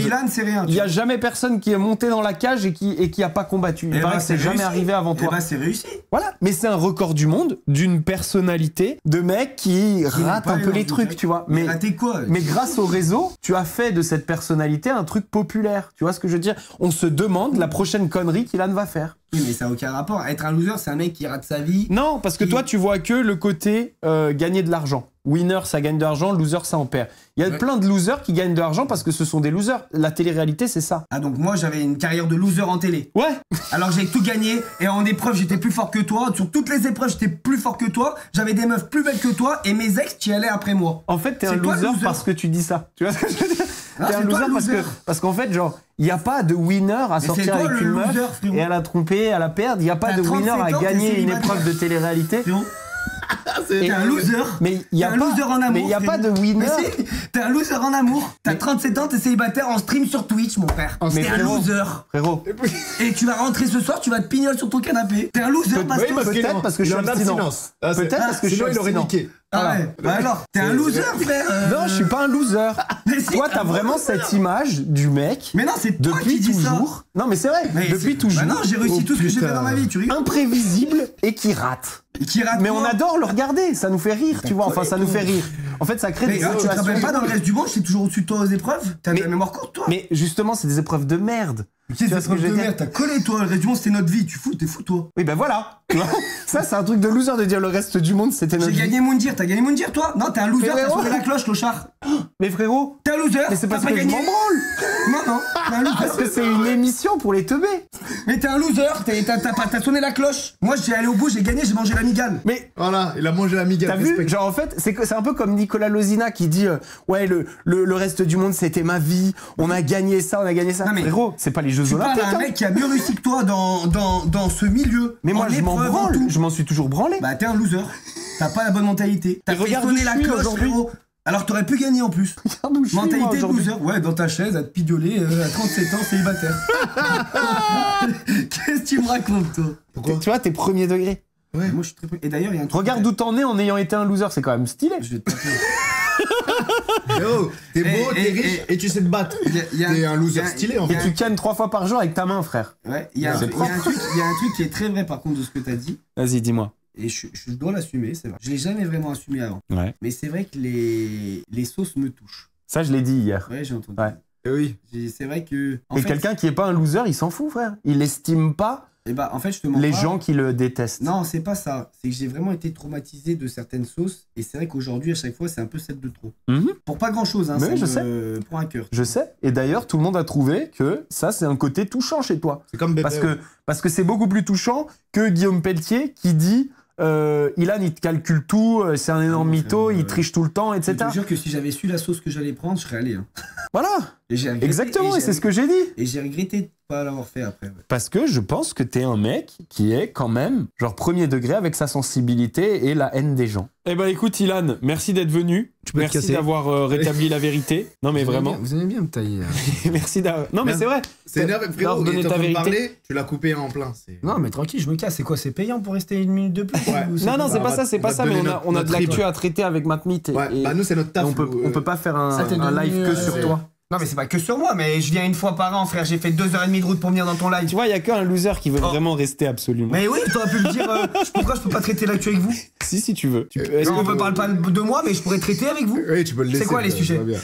Il n'y a jamais personne qui est monté dans la cage et qui a pas combattu. Il paraît que c'est jamais arrivé avant toi. C'est réussi. Voilà, mais c'est un record du monde d'une personnalité de mec qui rate un peu les trucs, tu vois. Mais quoi? Mais grâce au réseau, tu as fait de cette personnalité un truc populaire. Tu vois ce que je veux dire? On se demande la prochaine connerie qu'Ilan va faire. Oui, mais ça n'a aucun rapport. Être un loser, c'est un mec qui rate sa vie. Non, parce que toi, tu vois que le côté gagner de l'argent. Winner, ça gagne de l'argent, loser, ça en perd. Il y a plein de losers qui gagnent de l'argent parce que ce sont des losers. La télé-réalité, c'est ça. Ah, donc moi, j'avais une carrière de loser en télé. Ouais. Alors, j'ai tout gagné et en épreuve, j'étais plus fort que toi. Sur toutes les épreuves, j'étais plus fort que toi. J'avais des meufs plus belles que toi et mes ex qui allaient après moi. En fait, t'es un loser parce que tu dis ça. Tu vois ce que je veux dire? T'es un loser parce qu'en fait, genre, il n'y a pas de winner à sortir avec une meuf et à la tromper, à la perdre. Il n'y a pas de winner à gagner une épreuve de télé-réalité. T'es un loser. Mais il y a loser en amour. Mais il n'y a pas de winner. T'es un loser en amour. T'as 37 ans, t'es célibataire en stream sur Twitch, mon frère. T'es un loser. Frérot. Et tu vas rentrer ce soir, tu vas te pignoler sur ton canapé. T'es un loser, peut-être parce que je suis abstinent. Peut-être parce que je suis abstinent. Ah ouais, bah alors, t'es un loser, frère. Non, je suis pas un loser. Toi, t'as vraiment cette image du mec. Mais non, c'est toi qui dis ça. Non, mais c'est vrai. Depuis toujours. Bah non, j'ai réussi tout ce que j'ai fait dans ma vie, tu rigoles. Imprévisible et qui rate. Qui rate Mais on quoi adore le regarder, ça nous fait rire, tu vois. Enfin, ça nous fait rire. En fait, ça crée Mais des tu te situations. rappelles pas dans le reste du monde, j'étais toujours au-dessus de toi aux épreuves? T'as de Mais- la mémoire courte, toi? Mais justement, c'est des épreuves de merde. Qu'est-ce tu que vois ce que je veux de dire merde? T'as collé, toi. Le reste du monde, c'était notre vie. T'es fou, toi. Oui, ben voilà. Tu vois ça, c'est un truc de loser de dire le reste du monde, c'était notre J'ai vie. gagné Moundir. T'as gagné Moundir, toi? Non, t'es un loser, Mais t'as frérot. sauvé la cloche, clochard. Mais frérot, T'es un loser. mais c'est t'as parce pas que je gagné. m'en branle. Non, t'es un Parce que loser. c'est une émission pour les teubés. Mais t'es un loser. T'as sonné la cloche. Moi, j'ai allé au bout, j'ai gagné, j'ai mangé la migale. Mais Voilà, il a mangé la migale. t'as vu, respect. genre en fait, c'est un peu comme Nicolas Lozina qui dit ouais, le reste du monde, c'était ma vie, on a gagné ça, on a gagné ça. Non, mais frérot, c'est pas les Jeux Tu parles Olympiques. à un hein. mec qui a mieux réussi que toi dans ce milieu. Mais moi, en je m'en épreuve, en branle, tout. je m'en suis toujours branlé. Bah, t'es un loser. T'as pas la bonne mentalité. T'as Et fait regarde sonner où la je suis cloche, aujourd'hui. frérot. Alors t'aurais pu gagner en plus. Regarde où je suis, moi, Mentalité de aujourd'hui. loser. Ouais, dans ta chaise, à te pidioler à 37 ans, célibataire. Qu'est-ce que tu me racontes, toi? Pourquoi? Tu vois, t'es premier degré. Ouais. Moi, je suis très. Et d'ailleurs, il y a un truc. Regarde d'où t'en es en ayant été un loser, c'est quand même stylé. Je vais te taper. Yo, t'es beau, t'es riche et tu sais te battre. y a- T'es un loser y a- stylé en Et fait. tu cannes 3 fois par jour avec ta main, frère. Ouais, il y a un C'est truc qui est très vrai par contre de ce que t'as dit. Vas-y, dis-moi. Et je dois l'assumer, c'est vrai. Je l'ai jamais vraiment assumé avant. Ouais. Mais c'est vrai que les sauces me touchent. Ça, je l'ai dit hier. Ouais, j'ai entendu. Ouais. Eh oui. C'est vrai que. En Et fait, quelqu'un qui est pas un loser, il s'en fout, frère. Il estime pas eh bah, en fait, je te mens les pas. gens qui le détestent. Non, c'est pas ça. C'est que j'ai vraiment été traumatisé de certaines sauces. Et c'est vrai qu'aujourd'hui, à chaque fois, c'est un peu celle de trop. Mhm. Pour pas grand chose, hein. Mais Ça je me prend à cœur. Je sais. Et d'ailleurs, tout le monde a trouvé que ça, c'est un côté touchant chez toi. C'est comme bébé. Parce que c'est beaucoup plus touchant que Guillaume Pelletier qui dit Ilan, il te calcule tout, c'est un énorme mytho, il triche tout le temps, Je etc. te jure que si j'avais su la sauce que j'allais prendre, je serais allé. Hein. Voilà, Et j'ai regretté, exactement, et c'est ce que j'ai dit. Et j'ai regretté de pas l'avoir fait après. Ouais. Parce que je pense que t'es un mec qui est quand même, genre premier degré avec sa sensibilité et la haine des gens. Eh ben écoute Ilan, merci d'être venu. Tu peux te Merci casser. d'avoir rétabli la vérité. Non mais vraiment. Vous aimez bien me tailler. Merci d'avoir... Non mais c'est vrai. C'est énervé, frérot. redonner Il est en ta train de vérité. parler, tu l'as coupé en plein. Non, mais tranquille, je me casse. C'est quoi? C'est payant pour rester une minute de plus? Ouais. Ou Non, on c'est pas va- ça, c'est on pas va ça, te mais donner on a de notre l'actu rythme. à traiter avec Matmit. Ouais, bah nous c'est notre taf. on peut pas faire un t'es live devenu, que sur c'est- toi. Non, mais c'est pas que sur moi, mais je viens une fois par an, frère. J'ai fait 2h30 de route pour venir dans ton live. Tu vois, il y a qu'un loser qui veut Oh. vraiment rester absolument. Mais oui, t'aurais pu me dire pourquoi je peux pas traiter l'actu avec vous. Si tu veux. Tu peux- est-ce Non, on que- parle pas de moi, mais je pourrais traiter avec vous. Oui, tu peux le laisser. C'est quoi les ça sujets va bien.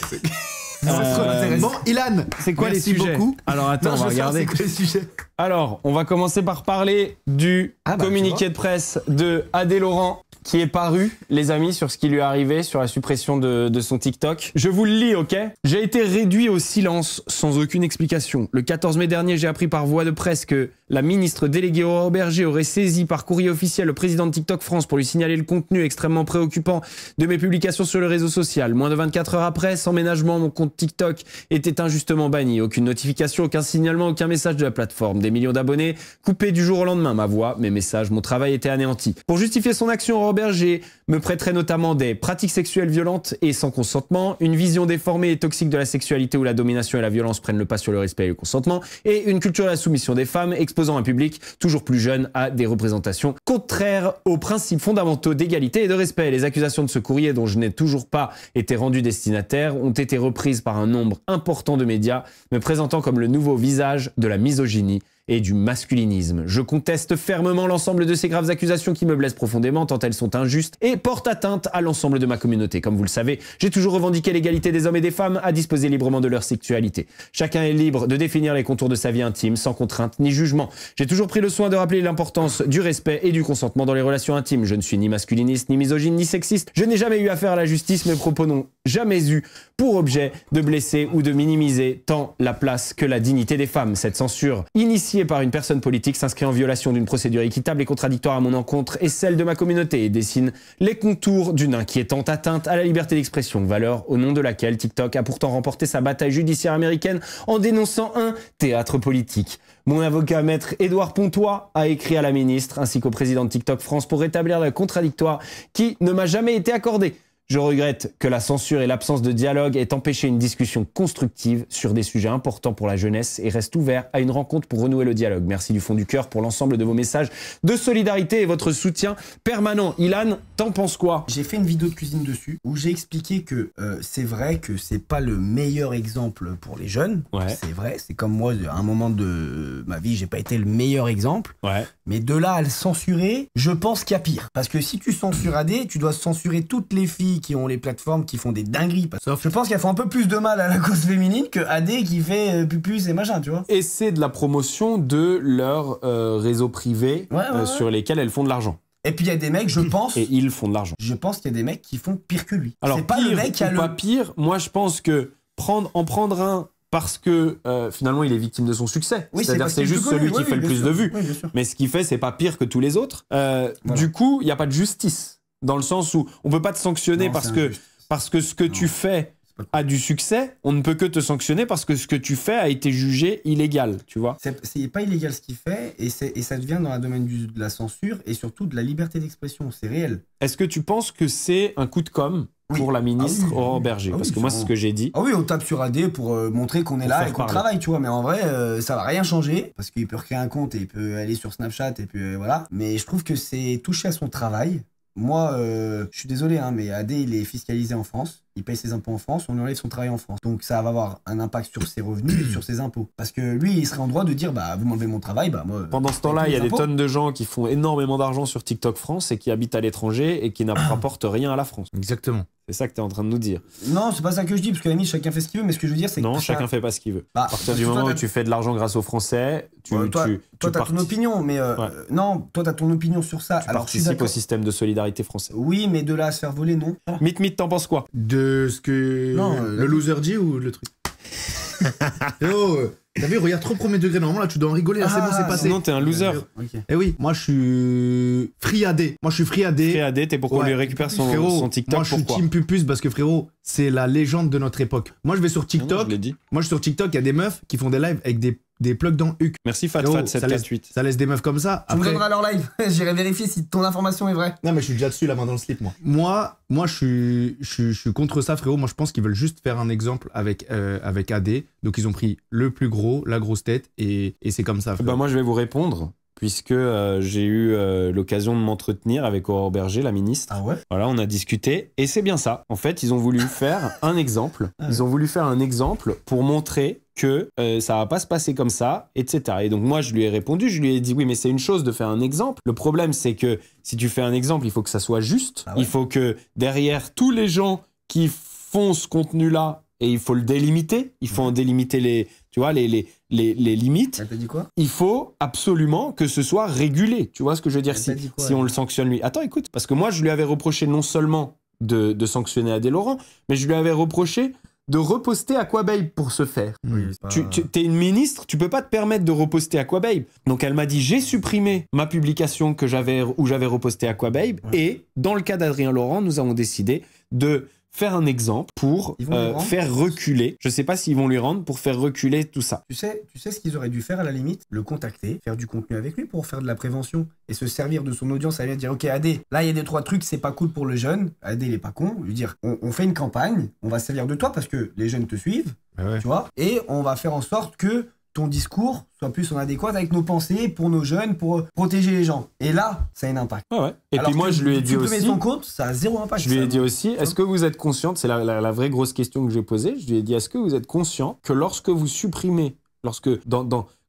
m'intéresse. Bon, Ilan, C'est quoi merci les sujets beaucoup. Alors attends, Non, on va je sais, regarder. c'est quoi les sujets. Alors, on va commencer par parler du Ah bah, communiqué de presse de Adé Laurent qui est paru, les amis, sur ce qui lui est arrivé, sur la suppression de son TikTok. Je vous le lis, ok? J'ai été réduit au silence sans aucune explication. Le 14 mai dernier, j'ai appris par voie de presse que la ministre déléguée Aurore Berger aurait saisi par courrier officiel le président de TikTok France pour lui signaler le contenu extrêmement préoccupant de mes publications sur le réseau social. Moins de 24 heures après, sans ménagement, mon compte TikTok était injustement banni. Aucune notification, aucun signalement, aucun message de la plateforme. Des millions d'abonnés coupés du jour au lendemain. Ma voix, mes messages, mon travail étaient anéantis. Pour justifier son action, Aurore Berger me prêterait notamment des pratiques sexuelles violentes et sans consentement, une vision déformée et toxique de la sexualité où la domination et la violence prennent le pas sur le respect et le consentement, et une culture de la soumission des femmes exposant un public toujours plus jeune à des représentations contraires aux principes fondamentaux d'égalité et de respect. Les accusations de ce courrier, dont je n'ai toujours pas été rendu destinataire, ont été reprises par un nombre important de médias, me présentant comme le nouveau visage de la misogynie et du masculinisme. Je conteste fermement l'ensemble de ces graves accusations qui me blessent profondément tant elles sont injustes et portent atteinte à l'ensemble de ma communauté. Comme vous le savez, j'ai toujours revendiqué l'égalité des hommes et des femmes à disposer librement de leur sexualité. Chacun est libre de définir les contours de sa vie intime sans contrainte ni jugement. J'ai toujours pris le soin de rappeler l'importance du respect et du consentement dans les relations intimes. Je ne suis ni masculiniste, ni misogyne, ni sexiste. Je n'ai jamais eu affaire à la justice. Mes propos n'ont jamais eu pour objet de blesser ou de minimiser tant la place que la dignité des femmes. Cette censure initiée par une personne politique s'inscrit en violation d'une procédure équitable et contradictoire à mon encontre et celle de ma communauté et dessine les contours d'une inquiétante atteinte à la liberté d'expression, valeur au nom de laquelle TikTok a pourtant remporté sa bataille judiciaire américaine en dénonçant un théâtre politique. Mon avocat maître Édouard Pontois a écrit à la ministre ainsi qu'au président de TikTok France pour rétablir le contradictoire qui ne m'a jamais été accordé. Je regrette que la censure et l'absence de dialogue aient empêché une discussion constructive sur des sujets importants pour la jeunesse et reste ouvert à une rencontre pour renouer le dialogue. Merci du fond du cœur pour l'ensemble de vos messages de solidarité et votre soutien permanent. Ilan, t'en penses quoi? J'ai fait une vidéo de cuisine dessus où j'ai expliqué que c'est vrai que c'est pas le meilleur exemple pour les jeunes. Ouais. C'est vrai, c'est comme moi, à un moment de ma vie, j'ai pas été le meilleur exemple. Ouais. Mais de là à le censurer, je pense qu'il y a pire. Parce que si tu censures AD, tu dois censurer toutes les filles qui ont les plateformes qui font des dingueries. Sauf je pense qu'elles font un peu plus de mal à la cause féminine que AD qui fait pupus et machin, tu vois. Et c'est de la promotion de leur réseau privé sur lesquels elles font de l'argent. Et puis il y a des mecs, je pense... Et ils font de l'argent. Je pense qu'il y a des mecs qui font pire que lui. Alors c'est pas pire le mec qui a ou pas pire, moi je pense que en prendre un parce que finalement il est victime de son succès. Oui, c'est-à-dire c'est juste celui qui fait le plus de vues. Oui, bien sûr. Mais ce qu'il fait, c'est pas pire que tous les autres. Du coup, il n'y a pas de justice. Dans le sens où on peut pas te sanctionner Non, parce que ce que Non. tu fais a du succès, on ne peut que te sanctionner parce que ce que tu fais a été jugé illégal, tu vois. C'est pas illégal ce qu'il fait et ça devient dans le domaine de la censure et surtout de la liberté d'expression. C'est réel. Est-ce que tu penses que c'est un coup de com' pour la ministre Aurore Berger? Parce que moi, c'est ce que j'ai dit. Ah oui, on tape sur AD pour montrer qu'on est Pour là faire et qu'on parler. travaille, tu vois. Mais en vrai, ça va rien changer parce qu'il peut recréer un compte et il peut aller sur Snapchat et puis voilà. Mais je trouve que c'est toucher à son travail. Moi, je suis désolé, hein, mais AD, il est fiscalisé en France. Il paye ses impôts en France, on lui enlève son travail en France. Donc ça va avoir un impact sur ses revenus et sur ses impôts. Parce que lui, il serait en droit de dire, bah vous m'enlevez mon travail, bah moi... Pendant ce temps-là, il y a des tonnes de gens qui font énormément d'argent sur TikTok France et qui habitent à l'étranger et qui n'apportent rien à la France. Exactement. C'est ça que tu es en train de nous dire. Non, c'est pas ça que je dis, parce qu'à la limite, chacun fait ce qu'il veut, mais ce que je veux dire, c'est que... Non, chacun fait pas ce qu'il veut. Bah, À partir parce du que moment toi, où tu fais de l'argent grâce aux Français, toi, t'as ton opinion, mais non, toi, t'as ton opinion sur ça. tu Alors, je suis participes au d'accord. système de solidarité français. Oui, mais de là à se faire voler, non. Mythe, t'en penses quoi? De ce que Non, le loser dit ou le truc. Oh, t'as vu, regarde trop premier degré. Normalement, là, tu dois en rigoler. Là, c'est bon, c'est passé. Sinon, t'es un loser. Ok. Eh oui, moi, je suis free AD. Moi, je suis free AD. Free AD, t'es pour qu'on Ouais. lui récupère Frérot, son TikTok. moi, je suis Pourquoi? team pupus parce que, frérot, c'est la légende de notre époque. Moi, je vais sur Non, TikTok. je l'ai dit. Moi, je suis sur TikTok. Il y a des meufs qui font des lives avec des plugs dans HUC. Merci Frérot, ça laisse, 748. ça laisse des meufs comme ça. Tu me Après, donneras leur live. J'irai vérifier si ton information est vraie. non, mais je suis déjà dessus, la main dans le slip, moi. Moi, je suis contre ça, frérot. Moi, je pense qu'ils veulent juste faire un exemple avec AD. Donc, ils ont pris le plus gros, la grosse tête, et c'est comme ça, frérot. Bah moi, je vais vous répondre, puisque j'ai eu l'occasion de m'entretenir avec Aurore Berger, la ministre. Ah ouais? Voilà, on a discuté, et c'est bien ça. En fait, ils ont voulu faire un exemple. Ils ont voulu faire un exemple pour montrer que ça va pas se passer comme ça, etc. Et donc moi, je lui ai répondu, je lui ai dit oui, mais c'est une chose de faire un exemple. Le problème, c'est que si tu fais un exemple, il faut que ça soit juste. Ah ouais. Il faut que derrière tous les gens qui font ce contenu-là, et il faut le délimiter, il faut en délimiter les limites. Elle t'a dit quoi? Il faut absolument que ce soit régulé. Tu vois ce que je veux dire? Elle Si, t'a dit quoi, si on elle le sanctionne lui. Attends, écoute, parce que moi, je lui avais reproché non seulement de sanctionner Adé Laurent, mais je lui avais reproché de reposter Aquababe pour ce faire. Oui, c'est pas- Tu t'es une ministre, tu peux pas te permettre de reposter Aquababe. Donc elle m'a dit j'ai supprimé ma publication où j'avais reposté Aquababe et dans le cas d'Adrien Laurent, nous avons décidé de faire un exemple pour Ils vont lui rendre faire reculer. Je sais pas s'ils vont lui rendre pour faire reculer tout ça. Tu sais ce qu'ils auraient dû faire à la limite? Le contacter, faire du contenu avec lui pour faire de la prévention et se servir de son audience à lui dire ok Adé, là il y a 2-3 trucs, c'est pas cool pour le jeune. Adé il est pas con. Lui dire on fait une campagne, on va se servir de toi parce que les jeunes te suivent, Ouais. tu vois, et on va faire en sorte que ton discours soit plus en adéquat avec nos pensées pour nos jeunes, pour protéger les gens. Et là, ça a un impact. Ah ouais. Et Alors puis moi que je lui ai dit supprimer aussi. son compte, ça a zéro impact. Je lui ai ça. dit aussi, est-ce que vous êtes consciente, c'est la vraie grosse question que j'ai posée, je lui ai dit, est-ce que vous êtes conscient que lorsque vous supprimez,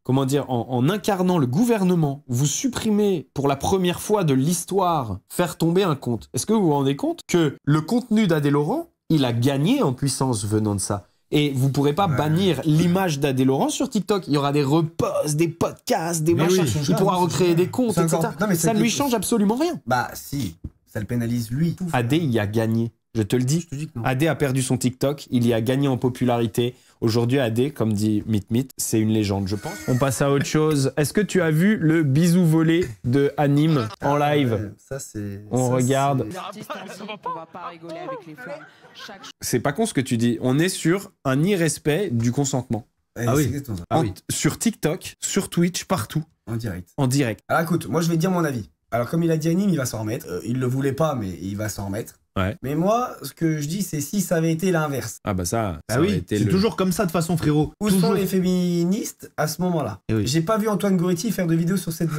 comment dire, en incarnant le gouvernement, vous supprimez pour la première fois de l'histoire faire tomber un compte, est-ce que vous vous rendez compte que le contenu d'Adé Laurent, il a gagné en puissance venant de ça? Et vous pourrez pas bannir l'image d'Adé Laurent sur TikTok. Il y aura des reposts, des podcasts, des Mais machins. oui, Il pourra recréer des comptes, C'est etc. encore- non, mais ça c'est ne lui que- change absolument rien. Bah si, ça le pénalise lui. Adé y a gagné. Je te le dis. Je te dis que non. Adé a perdu son TikTok, il y a gagné en popularité. Aujourd'hui, Adé, comme dit Mythe, c'est une légende, je pense. On passe à autre chose. Est-ce que tu as vu le bisou volé de Anime en live? Ça c'est. On ça, regarde. c'est- On va pas rigoler avec les flammes. Chaque C'est pas con ce que tu dis. On est sur un irrespect du consentement. Ouais, Ah c'est oui. exactement ça. Ah oui. Sur TikTok, sur Twitch, partout, En direct. en direct. Alors écoute, moi je vais te dire mon avis. Alors comme il a dit Anime, il va s'en remettre. Il le voulait pas, mais il va s'en remettre. Ouais. Mais moi, ce que je dis, c'est si ça avait été l'inverse. Ah bah ça Ah aurait oui, été c'est toujours comme ça de façon, frérot. Où toujours. sont les féministes à ce moment-là? Eh oui. J'ai pas vu Antoine Goretti faire de vidéo sur cette,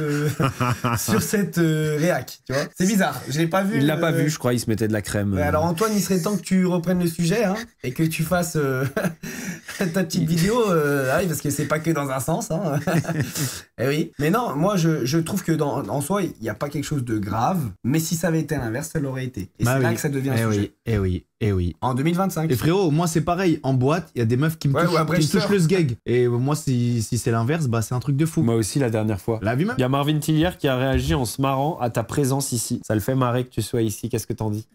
sur cette réac, tu vois. C'est bizarre, je l'ai pas vu. Il l'a pas vu, je crois, il se mettait de la crème. Ouais, alors Antoine, il serait temps que tu reprennes le sujet hein, et que tu fasses ta petite vidéo, ah oui, parce que c'est pas que dans un sens. Hein. Eh oui. Mais non, moi je trouve que en soi, il n'y a pas quelque chose de grave, mais si ça avait été l'inverse, ça l'aurait été. Et c'est là que ça devient un sujet. Eh oui. En 2025. Et frérot, moi c'est pareil, en boîte, il y a des meufs qui me touchent le sgeg. Et moi, si c'est l'inverse, bah c'est un truc de fou. Moi aussi, la dernière fois. La vie même. Il y a Marvin Tillière qui a réagi en se marrant à ta présence ici. Ça le fait marrer que tu sois ici. Qu'est-ce que t'en dis?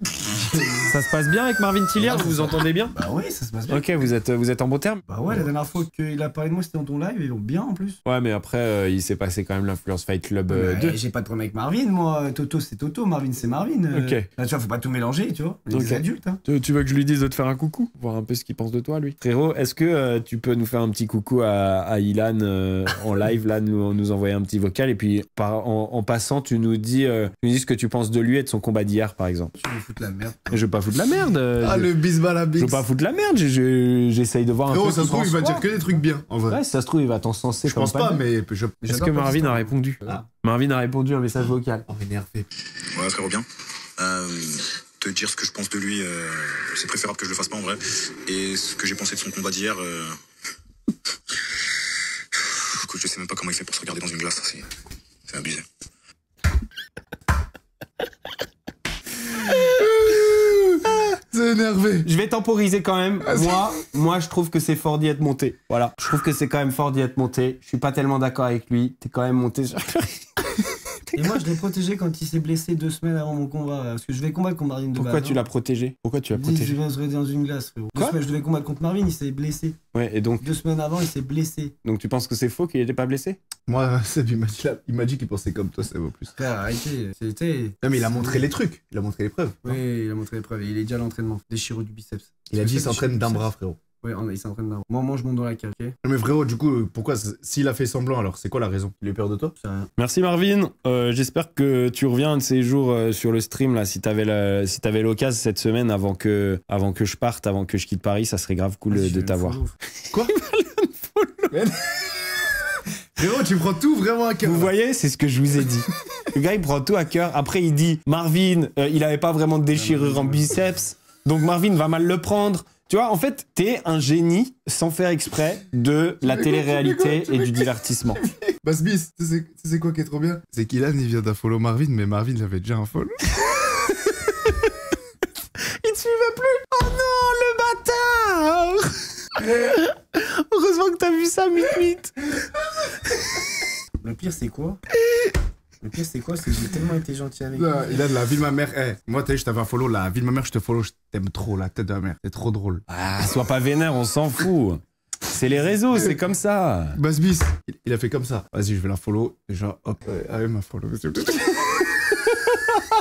Ça se passe bien avec Marvin Tillière? Vous vous entendez bien? Bah oui, ça se passe bien. Ok, vous êtes en bon terme? Bah ouais, la dernière fois qu'il a parlé de moi, c'était dans ton live, et bien en plus. Ouais, mais après, il s'est passé quand même l'Influence Fight Club 2. J'ai pas de problème avec Marvin, moi. Toto, c'est Toto, Marvin, c'est Marvin. Ok. Là, tu vois, faut pas tout mélanger, tu vois. On est des adultes, hein. Tu veux que je lui dise de te faire un coucou? Voir un peu ce qu'il pense de toi, lui. Frérot, est-ce que tu peux nous faire un petit coucou à Ilan en live, là, nous envoyer un petit vocal, et puis en passant, tu nous dis ce que tu penses de lui et de son combat d'hier, par exemple. Tu veux foutre la merde. Je veux pas foutre la merde. Ah, le bisbal à Je veux pas foutre la merde, j'essaye de voir un peu. Frérot, ce ça se qu'il trouve, il va pense. dire que des trucs bien, en vrai. Ouais, si ça se trouve, il va t'encenser. Je pense pas, mais Est-ce que Marvin a répondu? Marvin a répondu à un message vocal. Oh, énervé. Ouais, frérot, bien. Te dire ce que je pense de lui, c'est préférable que je le fasse pas en vrai. Et ce que j'ai pensé de son combat d'hier, écoute, je sais même pas comment il fait pour se regarder dans une glace, c'est abusé. C'est énervé. Je vais temporiser quand même. Moi, je trouve que c'est fort d'y être monté. Voilà. Je trouve que c'est quand même fort d'y être monté. Je suis pas tellement d'accord avec lui. T'es quand même monté sur... Et moi, je l'ai protégé quand il s'est blessé 2 semaines avant mon combat. Parce que je vais combattre contre Marvin de Pourquoi tu l'as protégé? Pourquoi tu l'as protégé? Je vais dans une glace, frérot. Quoi? Je devais combattre contre Marvin, il s'est blessé. Ouais, et donc... 2 semaines avant, il s'est blessé. Donc tu penses que c'est faux qu'il était pas blessé? Moi, Seb, il m'a dit qu'il pensait comme toi, Seb, au plus. Frère, arrêtez. C'était... Non, mais il a montré les trucs. Il a montré les preuves. Oui, il a montré les preuves. Il est déjà à l'entraînement. Déchirure du biceps. Il a dit qu'il s'entraîne d'un bras, frérot. Oui, il s'entraîne d'un bras. Moi, je monte dans la cage, ok? Non, mais frérot, du coup, pourquoi s'il a fait semblant, alors c'est quoi la raison? Il a eu peur de toi? C'est rien. Merci Marvin. J'espère que tu reviens un de ces jours sur le stream là. Si t'avais l'occasion cette semaine avant que je parte, avant que je quitte Paris, ça serait grave cool de t'avoir. Quoi? Frérot, tu prends tout vraiment à cœur. Vous voyez, c'est ce que je vous ai dit. Le gars, il prend tout à cœur. Après, il dit Marvin, il avait pas vraiment de déchirure en biceps, donc Marvin va mal le prendre. Tu vois, en fait, t'es un génie sans faire exprès de la télé-réalité et du divertissement. Basbis, tu sais quoi qui est trop bien? C'est qu'Ilan, il vient d'un follow Marvin, mais Marvin, il avait déjà un follow. Il te suivait plus. Oh non, le bâtard. Heureusement que t'as vu ça, Mit. Le pire, c'est quoi? Le pire, c'est quoi? C'est que j'ai tellement été gentil avec lui. Il a de la vie de ma mère. Moi, je t'avais un follow, la vie de ma mère, je te follow, je t'aime trop, la tête de ma mère. C'est trop drôle. Ah, sois pas vénère, on s'en fout. C'est les réseaux, c'est comme ça. Basbis, il a fait comme ça. Vas-y, je vais la follow. Déjà, hop, allez, ma follow.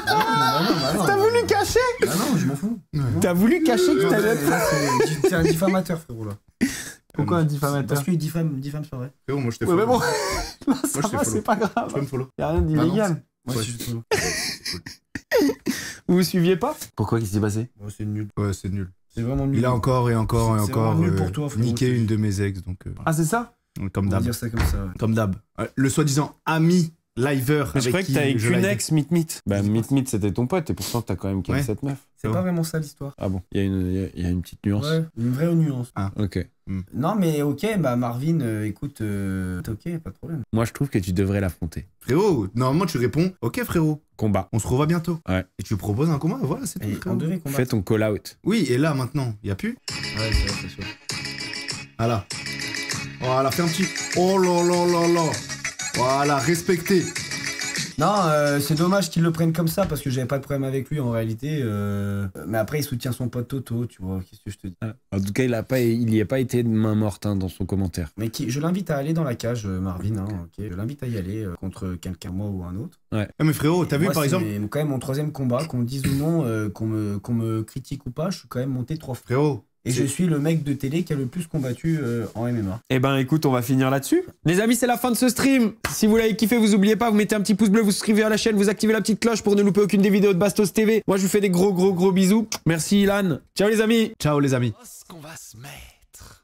T'as voulu cacher? Ah non, je m'en fous. T'as voulu cacher que t'avais... T'es un diffamateur, frérot, là. Pourquoi un diffamateur? Parce qu'il diffame, c'est vrai. Frérot, moi, je t'ai Ouais, follow. mais bon, là, ça va, c'est pas Tu peux grave. me follow? Y'a rien d'illégal. Moi, je suis follow. Vous vous suiviez pas? Pourquoi, qu'est-ce qui s'est passé? Oh, c'est nul. Ouais, c'est nul. C'est vraiment nul. Il a encore et encore et C'est encore vraiment nul pour toi, frérot. niqué une de mes ex, donc Ah, c'est ça? comme On va d'hab. dire ça comme ça, ouais. Comme d'hab. Le soi-disant ami liver. Je croyais que t'avais qu'une ex, Mit. Bah, Mit, c'était ton pote, et pourtant t'as quand même qu'une Ouais. cette meuf. C'est pas vraiment ça l'histoire. Ah bon, il y a une petite nuance. Ouais, une vraie nuance. Ok. Non, mais ok, bah Marvin, écoute, ok, pas de problème. Moi, je trouve que tu devrais l'affronter. Frérot, normalement tu réponds ok frérot, Combat. on se revoit bientôt. Ouais. Et tu proposes un combat, voilà, c'est tout. Et frérot. on devait combattre. Fais ton call-out. Oui, et là maintenant, y a plus. Ouais, c'est vrai, c'est sûr. Voilà. Voilà, fais un petit. Oh là là là là. Voilà, respectez. Non, c'est dommage qu'ils le prennent comme ça parce que j'avais pas de problème avec lui en réalité. Mais après, il soutient son pote Toto, tu vois. Qu'est-ce que je te dis? En tout cas, il y a pas été de main morte dans son commentaire. Mais je l'invite à aller dans la cage, Marvin. Hein, ok. Je l'invite à y aller contre quelqu'un, moi ou un autre. Ouais. Ah, mais frérot, t'as vu Moi, par exemple. C'est quand même mon 3e combat, qu'on me dise ou non, qu'on me critique ou pas, je suis quand même monté 3 fois. Frérot, Et je suis le mec de télé qui a le plus combattu en MMA. Eh ben écoute, on va finir là-dessus. Les amis, c'est la fin de ce stream. Si vous l'avez kiffé, vous oubliez pas, vous mettez un petit pouce bleu, vous souscrivez à la chaîne, vous activez la petite cloche pour ne louper aucune des vidéos de Bastos TV. Moi, je vous fais des gros bisous. Merci Ilan. Ciao les amis. Ciao les amis. Qu'on va se mettre.